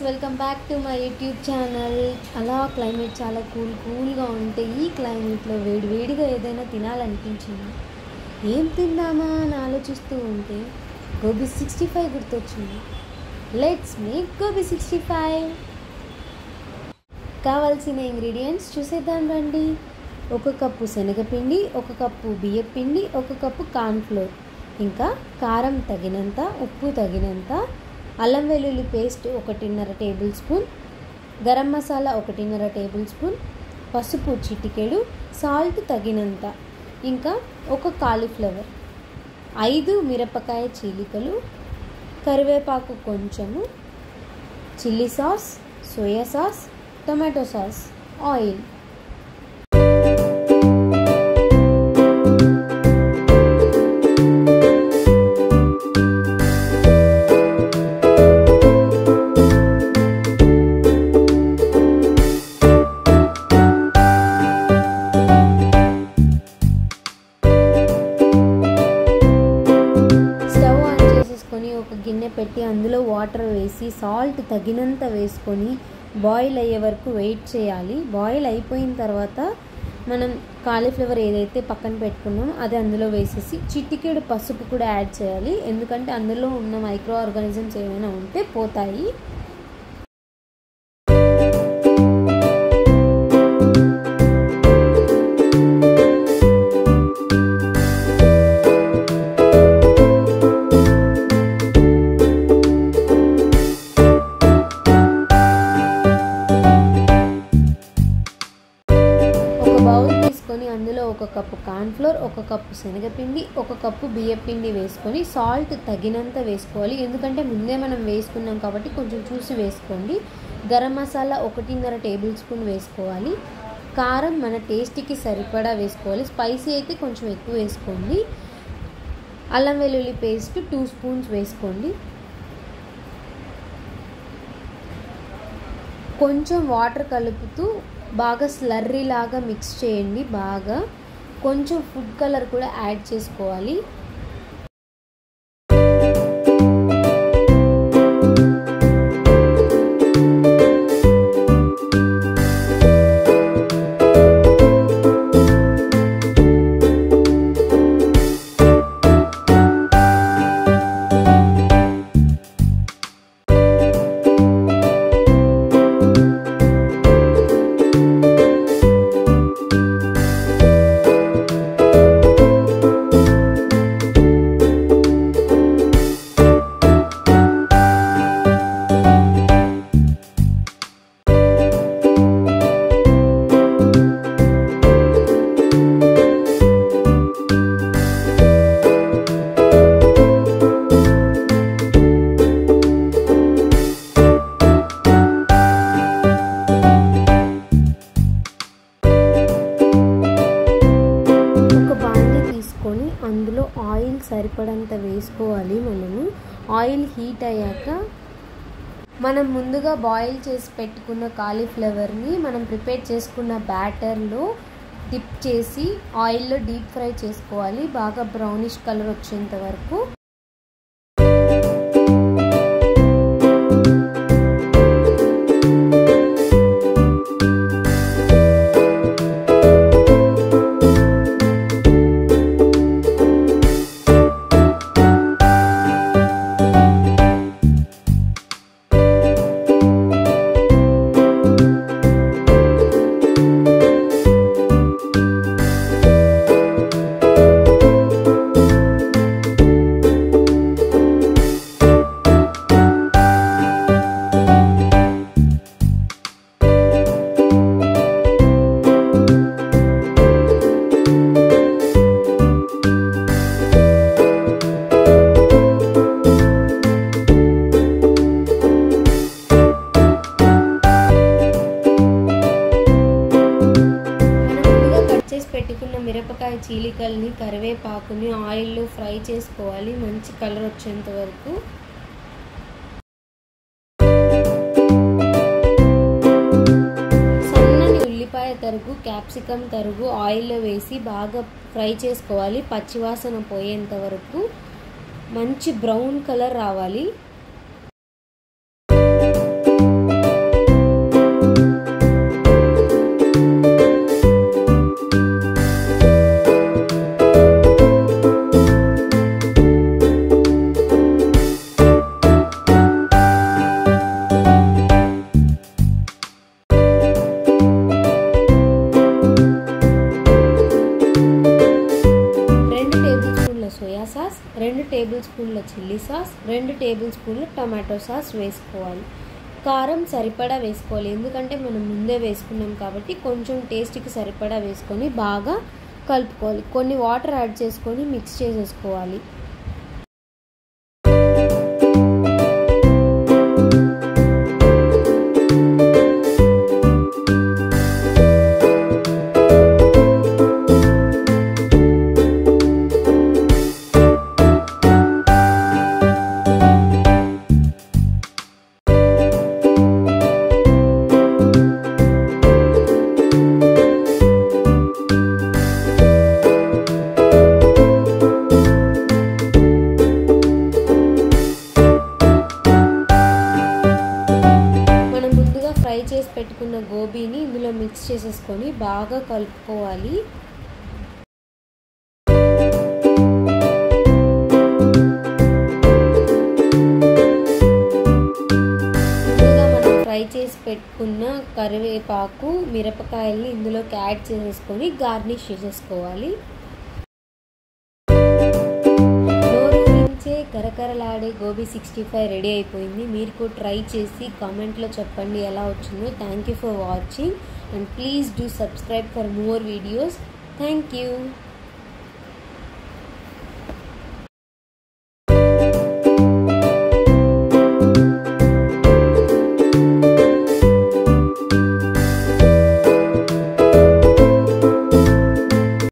Welcome back to my YouTube channel. అలా climate చాలా కూల్గా ఉంటే ఈ క్లైమేట్లో వేడిగా ఏదైనా తినాలనిపించింది. ఏం తిందామా అని ఆలోచిస్తూ ఉంటే గోబీ 65 గుర్తొచ్చింది. Let's make gobi 65. కావాల్సిన ఇంగ్రీడియంట్స్ చూసేద్దాం రండి. 1 కప్పు శనగపిండి, 1 కప్పు బియ్యపిండి, 1 కప్పు కార్న్ఫ్లోర్, ఇంకా కారం తగినంత, ఉప్పు తగినంత, అల్లం వెల్లుల్లి paste 1.5 tablespoon, garam masala 1.5 tablespoon, పసుపు చిటికెడు, సాల్ట్ తగినంత, ఇంకా 1 కాలీఫ్లవర్, 5 మిరపకాయ చీలికలు, కరివేపాకు కొంచెము, chilli sauce, soya sauce, tomato sauce, oil. ఒక గిన్నె పెట్టి అందులో వాటర్ వేసి సాల్ట్ తగినంత వేసుకొని బాయిల్ అయ్యే వరకు వెయిట్ చేయాలి. బాయిల్ అయిపోయిన తర్వాత మనం కాలీఫ్లవర్ ఏదైతే పక్కన పెట్టుకున్నామో అది అందులో వేసేసి చిటికెడు పసుపు కూడా యాడ్ చేయాలి, ఎందుకంటే అందులో ఉన్న మైక్రో ఆర్గానిజమ్స్ ఏమైనా ఉంటే పోతాయి. బౌల్ తీసుకొని అందులో 1 కప్పు కార్న్ఫ్లోర్, 1 కప్పు శనగపిండి, 1 కప్పు బియ్యపిండి వేసుకొని సాల్ట్ తగినంత వేసుకోవాలి, ఎందుకంటే ముందే మనం వేసుకున్నాం కాబట్టి కొంచెం చూసి వేసుకోండి. గరం మసాలా 1.5 టేబుల్ స్పూన్ వేసుకోవాలి. కారం మన టేస్ట్కి సరిపడా వేసుకోవాలి, స్పైసీ అయితే కొంచెం ఎక్కువ వేసుకోండి. అల్లం వెల్లుల్లి పేస్ట్ 2 స్పూన్స్ వేసుకోండి. కొంచెం వాటర్ కలుపుతూ బాగా స్లర్రీ లాగా మిక్స్ చేయండి. బాగా కొంచెం ఫుడ్ కలర్ కూడా యాడ్ చేసుకోవాలి. అందులో ఆయిల్ సరిపడంత వేసుకోవాలి. మనము ఆయిల్ హీట్ అయ్యాక మనం ముందుగా బాయిల్ చేసి పెట్టుకున్న కాలీఫ్లవర్ని మనం ప్రిపేర్ చేసుకున్న బ్యాటర్లో డిప్ చేసి ఆయిల్లో డీప్ ఫ్రై చేసుకోవాలి, బాగా బ్రౌనిష్ కలర్ వచ్చేంత వరకు. పెట్టుకున్న మిరపకాయ చీలికల్ని, కరివేపాకుని ఆయిల్లో ఫ్రై చేసుకోవాలి మంచి కలర్ వచ్చేంత వరకు. సన్నని ఉల్లిపాయ తరుగు, క్యాప్సికమ్ తరుగు ఆయిల్లో వేసి బాగా ఫ్రై చేసుకోవాలి పచ్చివాసన పోయేంత వరకు. మంచి బ్రౌన్ కలర్ రావాలి. 2 టేబుల్ స్పూన్లు టమాటో సాస్ వేసుకోవాలి. కారం సరిపడా వేసుకోవాలి, ఎందుకంటే మనం ముందే వేసుకున్నాం కాబట్టి కొంచెం టేస్ట్కి సరిపడా వేసుకొని బాగా కలుపుకోవాలి. కొన్ని వాటర్ యాడ్ చేసుకొని మిక్స్ చేసేసుకోవాలి. ఫ్రై చేసి పెట్టుకున్న గోబీని ఇందులో మిక్స్ చేసేసుకొని బాగా కలుపుకోవాలి. ముందుగా మనం ఫ్రై చేసి పెట్టుకున్న కరివేపాకు, మిరపకాయల్ని ఇందులోకి యాడ్ చేసేసుకొని గార్నిష్ చేసేసుకోవాలి. కరకరలాడే గోబీ 65 రెడీ అయిపోయింది. మీరు కూడా ట్రై చేసి కామెంట్లో చెప్పండి ఎలా వచ్చిందో. Thank you for watching and please do subscribe for more videos. Thank you.